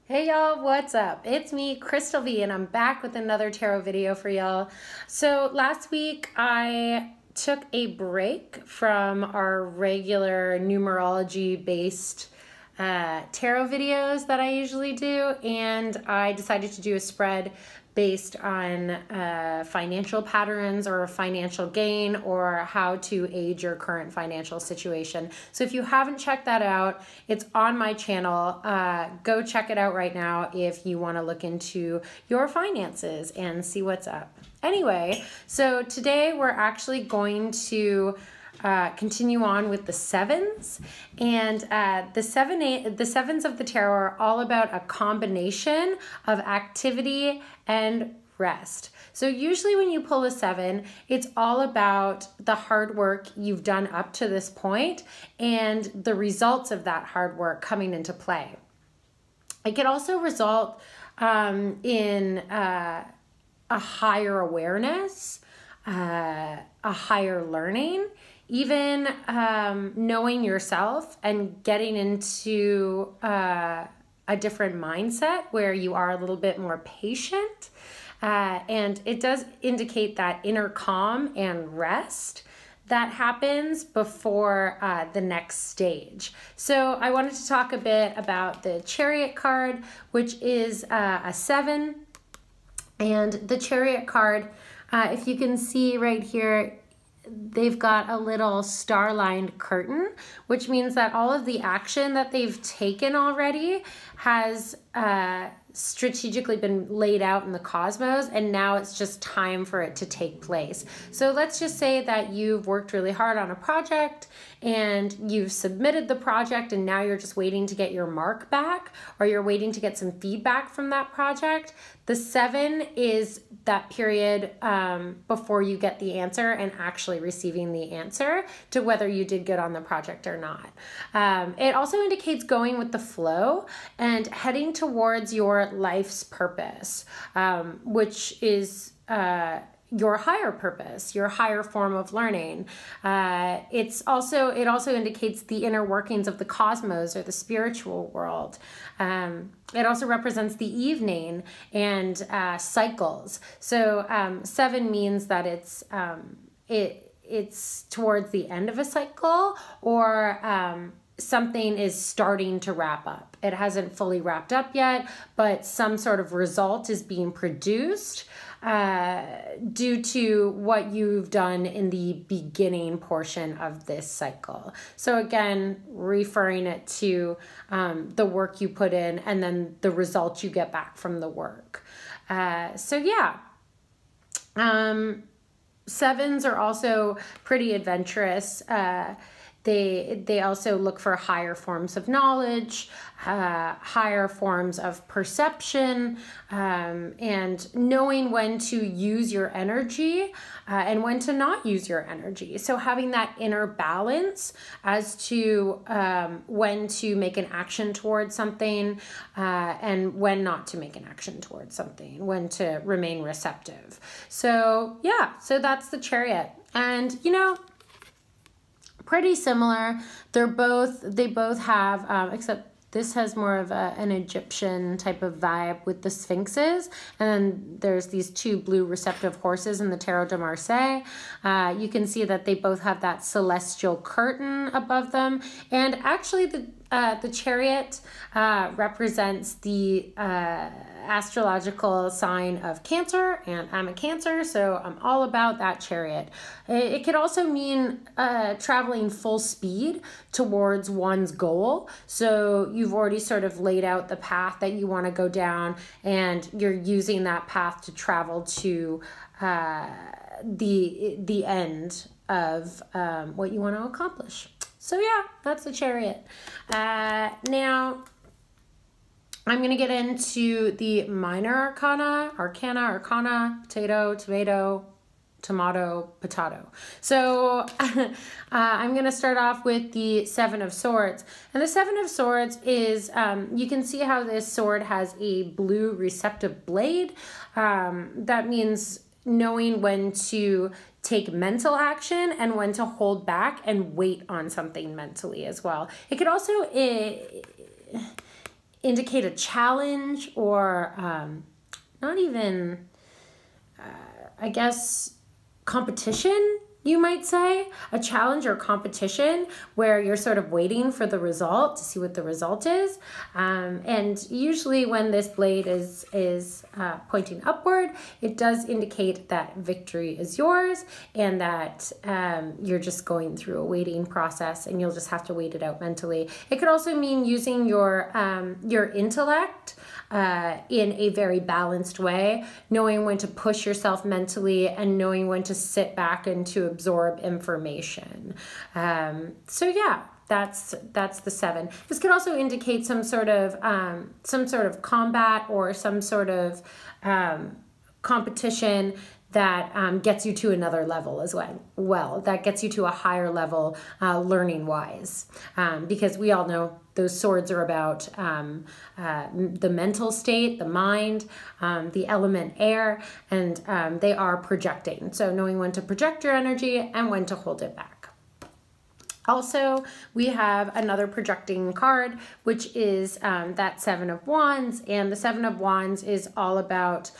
Hey y'all, what's up? It's me, Krystal V, and I'm back with another tarot video for y'all. So last week I took a break from our regular numerology based tarot videos that I usually do, and I decided to do a spread based on financial patterns or financial gain or how to age your current financial situation. So if you haven't checked that out, it's on my channel. Go check it out right now if you want to look into your finances and see what's up. Anyway, so today we're actually going to continue on with the sevens, and the sevens of the tarot are all about a combination of activity and rest. So usually when you pull a seven, it's all about the hard work you've done up to this point and the results of that hard work coming into play. It can also result in a higher awareness, a higher learning, even knowing yourself and getting into a different mindset where you are a little bit more patient. And it does indicate that inner calm and rest that happens before the next stage. So I wanted to talk a bit about the Chariot card, which is a 7. And the Chariot card, if you can see right here, they've got a little star-lined curtain, which means that all of the action that they've taken already has strategically been laid out in the cosmos, and now it's just time for it to take place. So let's just say that you've worked really hard on a project and you've submitted the project, and now you're just waiting to get your mark back, or you're waiting to get some feedback from that project. The 7 is that period before you get the answer and actually receiving the answer to whether you did good on the project or not. It also indicates going with the flow and heading towards your life's purpose, which is your higher purpose, your higher form of learning. It also indicates the inner workings of the cosmos or the spiritual world. It also represents the evening and cycles. So 7 means that it's towards the end of a cycle, or something is starting to wrap up. It hasn't fully wrapped up yet, but some sort of result is being produced due to what you've done in the beginning portion of this cycle. So again, referring it to the work you put in and then the result you get back from the work. So yeah. 7s are also pretty adventurous. They also look for higher forms of knowledge, higher forms of perception, and knowing when to use your energy and when to not use your energy. So having that inner balance as to when to make an action towards something and when not to make an action towards something, when to remain receptive. So yeah, so that's the Chariot. And you know, pretty similar. They both have, except this has more of an Egyptian type of vibe with the sphinxes. And then there's these 2 blue receptive horses in the Tarot de Marseille. You can see that they both have that celestial curtain above them. And actually the Chariot represents the astrological sign of Cancer, and I'm a Cancer, so I'm all about that Chariot. It could also mean traveling full speed towards one's goal. So you've already sort of laid out the path that you want to go down, and you're using that path to travel to the end of what you want to accomplish. So yeah, that's the Chariot. Now, I'm going to get into the Minor Arcana, potato, tomato, potato. So I'm going to start off with the 7 of Swords. And the 7 of Swords is, you can see how this sword has a blue receptive blade. That means knowing when to take mental action and when to hold back and wait on something mentally as well. It could also indicate a challenge or not even, I guess, competition, you might say. A challenge or competition where you're sort of waiting for the result to see what the result is. And usually when this blade is pointing upward, it does indicate that victory is yours and that you're just going through a waiting process and you'll just have to wait it out mentally. It could also mean using your intellect in a very balanced way, knowing when to push yourself mentally and knowing when to sit back and to absorb information. So yeah, that's the 7. This could also indicate some sort of combat or some sort of competition that gets you to another level as well. That gets you to a higher level learning wise, because we all know those swords are about the mental state, the mind, the element air, and they are projecting. So knowing when to project your energy and when to hold it back. Also, we have another projecting card, which is that 7 of Wands, and the 7 of Wands is all about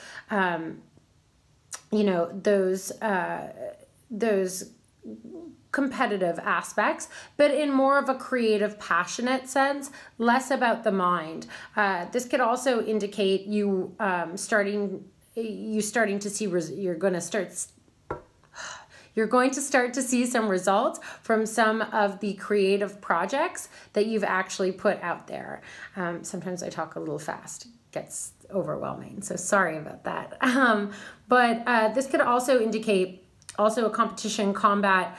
you know, those competitive aspects, but in more of a creative, passionate sense, less about the mind. This could also indicate you starting to see you're going to start to see some results from some of the creative projects that you've actually put out there. Sometimes I talk a little fast. Gets overwhelming, so sorry about that. But this could also indicate a competition, combat,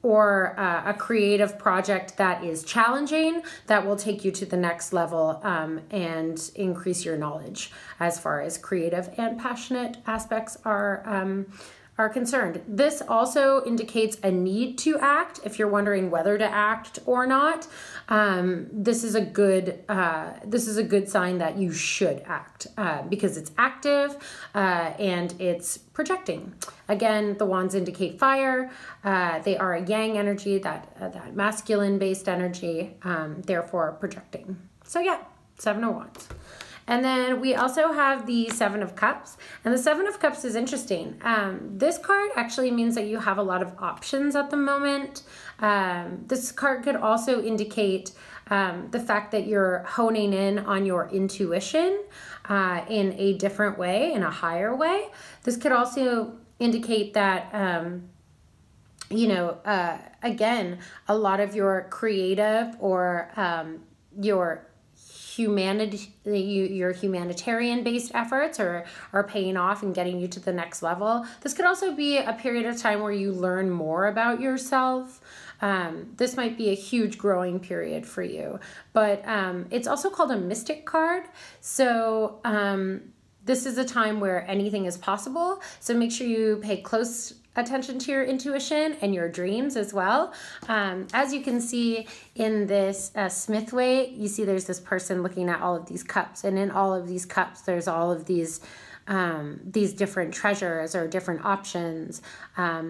or a creative project that is challenging, that will take you to the next level and increase your knowledge as far as creative and passionate aspects are concerned. This also indicates a need to act. If you're wondering whether to act or not, this is a good sign that you should act because it's active and it's projecting. Again, the wands indicate fire. They are a yang energy, that masculine based energy, therefore projecting. So yeah, 7 of Wands. And then we also have the 7 of Cups, and the 7 of Cups is interesting. This card actually means that you have a lot of options at the moment. This card could also indicate the fact that you're honing in on your intuition in a different way, in a higher way. This could also indicate that, you know, again, a lot of your creative or your humanitarian based efforts are paying off and getting you to the next level. This could also be a period of time where you learn more about yourself. This might be a huge growing period for you, but it's also called a mystic card. So this is a time where anything is possible. So make sure you pay close attention to your intuition and your dreams as well. As you can see in this Smith weight, you see there's this person looking at all of these cups, and in all of these cups there's all of these different treasures or different options.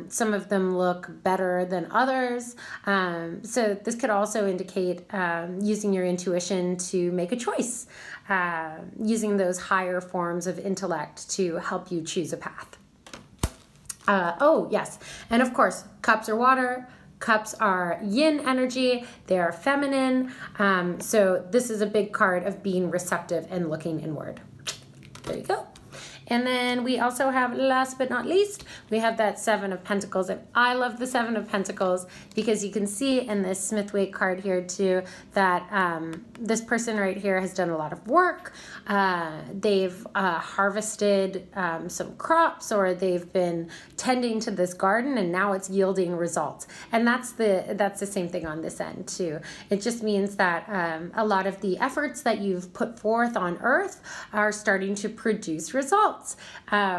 Some of them look better than others. So this could also indicate using your intuition to make a choice, using those higher forms of intellect to help you choose a path. Oh, yes. And of course, cups are water. Cups are yin energy. They are feminine. So this is a big card of being receptive and looking inward. There you go. And then we also have, last but not least, we have that 7 of Pentacles. And I love the 7 of Pentacles because you can see in this Smith weight card here too that this person right here has done a lot of work. They've harvested some crops, or they've been tending to this garden, and now it's yielding results. And that's the same thing on this end too. It just means that a lot of the efforts that you've put forth on earth are starting to produce results.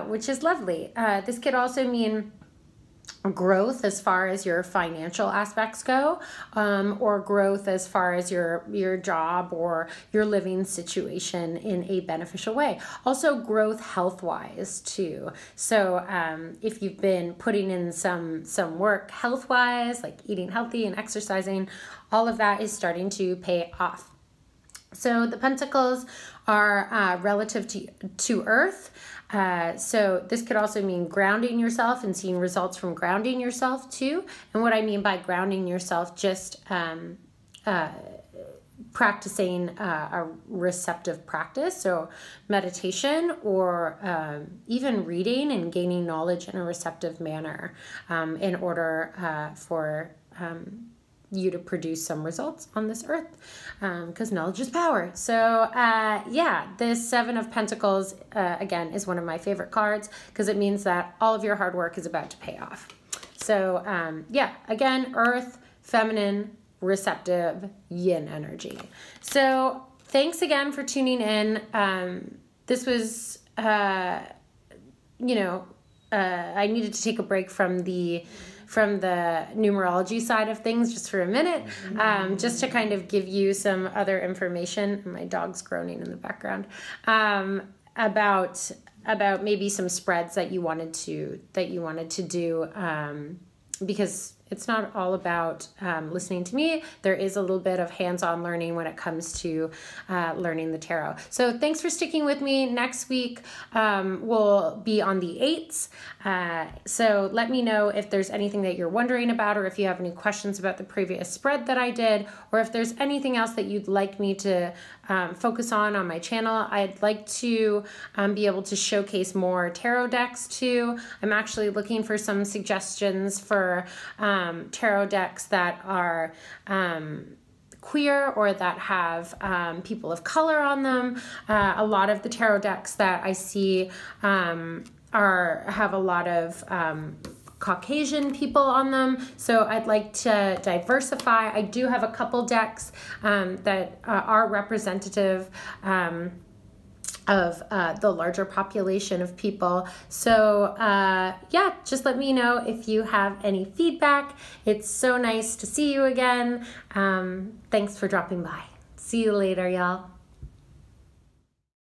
Which is lovely. This could also mean growth as far as your financial aspects go, or growth as far as your job or your living situation in a beneficial way. Also growth health-wise too. So if you've been putting in some work health-wise, like eating healthy and exercising, all of that is starting to pay off. So the Pentacles are relative to Earth. So this could also mean grounding yourself and seeing results from grounding yourself too. And what I mean by grounding yourself, just practicing a receptive practice, so meditation, or even reading and gaining knowledge in a receptive manner in order for you to produce some results on this earth, because knowledge is power. So yeah, this Seven of Pentacles again is one of my favorite cards because it means that all of your hard work is about to pay off. So yeah, again, earth, feminine, receptive, yin energy. So thanks again for tuning in. This was you know, I needed to take a break from the numerology side of things just for a minute, just to kind of give you some other information. My dog's groaning in the background, about maybe some spreads that you wanted to do, because it's not all about listening to me. There is a little bit of hands-on learning when it comes to learning the tarot. So thanks for sticking with me. Next week will be on the 8s. So let me know if there's anything that you're wondering about, or if you have any questions about the previous spread that I did, or if there's anything else that you'd like me to focus on my channel. I'd like to be able to showcase more tarot decks too. I'm actually looking for some suggestions for tarot decks that are queer or that have people of color on them. A lot of the tarot decks that I see have a lot of Caucasian people on them, so I'd like to diversify. I do have a couple decks that are representative of the larger population of people. So yeah, just let me know if you have any feedback. It's so nice to see you again. Thanks for dropping by. See you later, y'all.